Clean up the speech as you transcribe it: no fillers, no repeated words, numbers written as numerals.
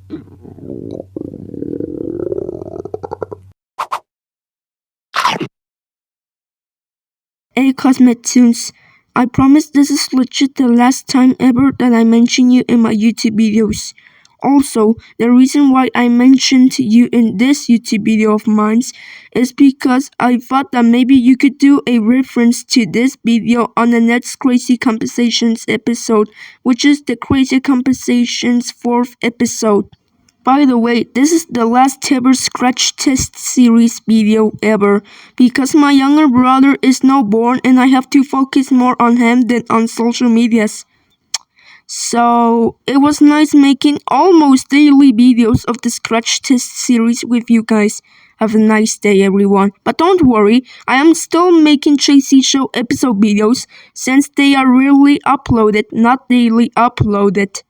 Hey Cosmetoons, I promise this is legit the last time ever that I mention you in my YouTube videos. Also, the reason why I mentioned you in this YouTube video of mine is because I thought that maybe you could do a reference to this video on the next Crazy Conversations episode, which is the Crazy Conversations 4th episode. By the way, this is the last ever scratch test series video ever, because my younger brother is now born and I have to focus more on him than on social medias. So it was nice making almost daily videos of the scratch test series with you guys. Have a nice day everyone. But don't worry, I am still making JC Show episode videos since they are rarely uploaded, not daily uploaded.